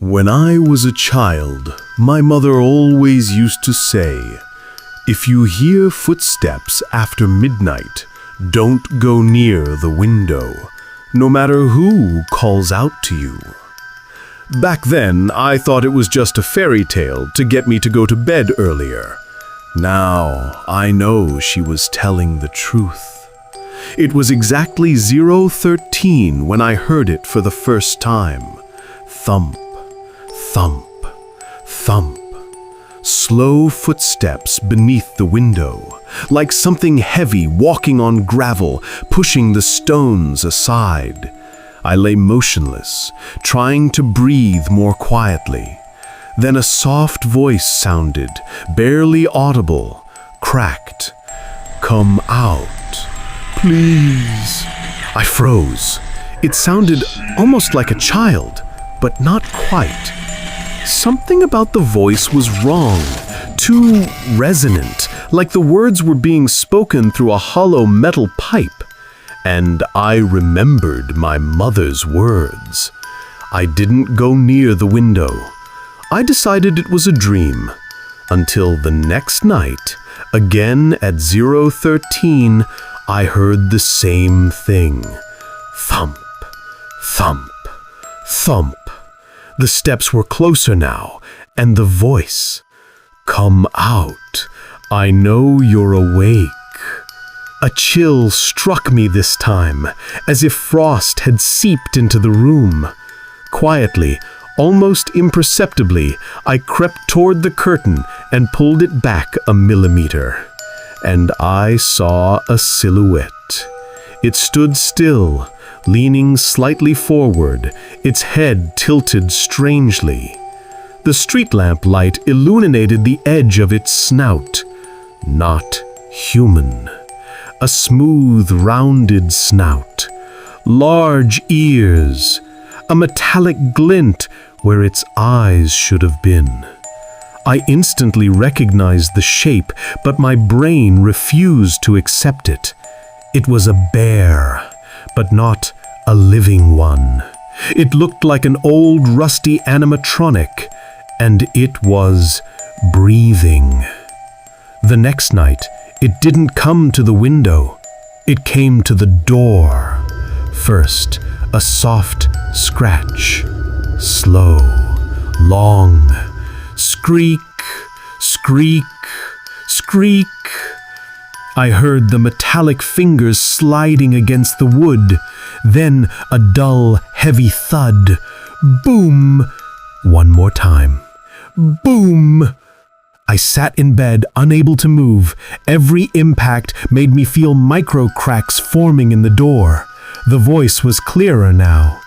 When I was a child, my mother always used to say, "If you hear footsteps after midnight, don't go near the window, no matter who calls out to you." Back then, I thought it was just a fairy tale to get me to go to bed earlier. Now, I know she was telling the truth. It was exactly 0:13 when I heard it for the first time. Thump, thump, thump. Slow footsteps beneath the window, like something heavy walking on gravel, pushing the stones aside. I lay motionless, trying to breathe more quietly. Then a soft voice sounded, barely audible, cracked. "Come out, please." I froze. It sounded almost like a child, but not quite. Something about the voice was wrong, too resonant, like the words were being spoken through a hollow metal pipe. And I remembered my mother's words. I didn't go near the window. I decided it was a dream, until the next night, again at 0:13, I heard the same thing. Thump, thump, thump. The steps were closer now, and the voice. "Come out. I know you're awake." A chill struck me this time, as if frost had seeped into the room. Quietly, almost imperceptibly, I crept toward the curtain and pulled it back a millimeter. And I saw a silhouette. It stood still, leaning slightly forward, its head tilted strangely. The street lamp light illuminated the edge of its snout. Not human. A smooth, rounded snout. Large ears. A metallic glint where its eyes should have been. I instantly recognized the shape, but my brain refused to accept it. It was a bear, but not a living one. It looked like an old rusty animatronic, and it was breathing. The next night, it didn't come to the window. It came to the door. First, a soft scratch. Slow, long. Squeak, squeak, squeak. I heard the metallic fingers sliding against the wood. Then a dull, heavy thud. Boom! One more time. Boom! I sat in bed, unable to move. Every impact made me feel micro cracks forming in the door. The voice was clearer now.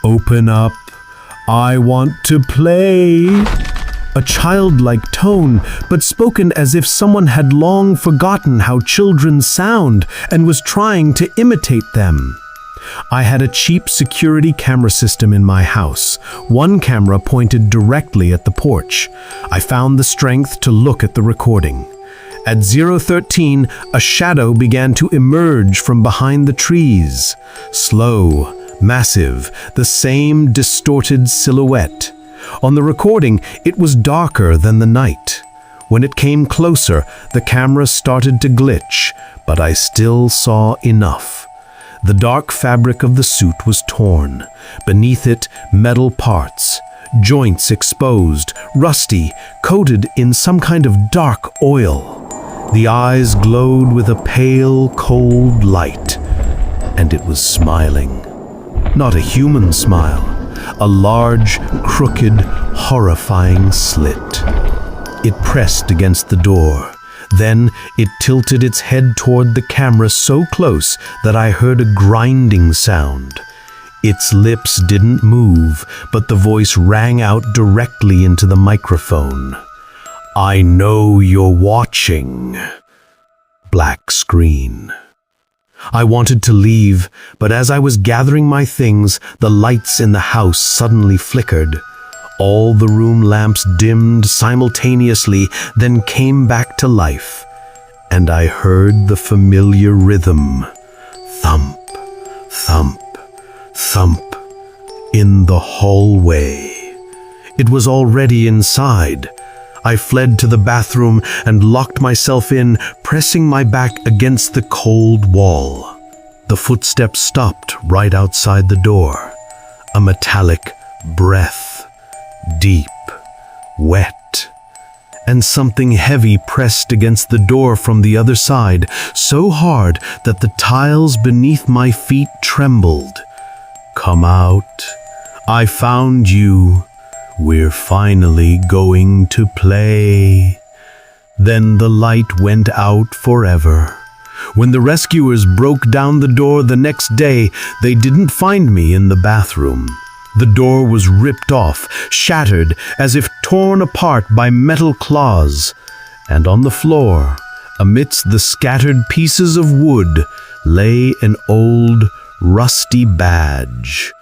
"Open up. I want to play." A childlike tone, but spoken as if someone had long forgotten how children sound and was trying to imitate them. I had a cheap security camera system in my house. One camera pointed directly at the porch. I found the strength to look at the recording. At 0:13, a shadow began to emerge from behind the trees. Slow, massive, the same distorted silhouette. On the recording, it was darker than the night. When it came closer, the camera started to glitch, but I still saw enough. The dark fabric of the suit was torn. Beneath it, metal parts. Joints exposed, rusty, coated in some kind of dark oil. The eyes glowed with a pale, cold light. And it was smiling. Not a human smile. A large, crooked, horrifying slit. It pressed against the door. Then it tilted its head toward the camera so close that I heard a grinding sound. Its lips didn't move, but the voice rang out directly into the microphone. "I know you're watching." Black screen. I wanted to leave, but as I was gathering my things, the lights in the house suddenly flickered. All the room lamps dimmed simultaneously, then came back to life, and I heard the familiar rhythm. Thump, thump, thump, in the hallway. it was already inside. I fled to the bathroom and locked myself in, pressing my back against the cold wall. The footsteps stopped right outside the door. A metallic breath, deep, wet, and something heavy pressed against the door from the other side, so hard that the tiles beneath my feet trembled. "Come out. I found you. We're finally going to play." Then the light went out forever. When the rescuers broke down the door the next day, they didn't find me in the bathroom. The door was ripped off, shattered as if torn apart by metal claws. And on the floor, amidst the scattered pieces of wood, lay an old, rusty badge.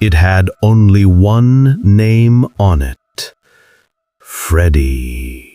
It had only one name on it: Freddy.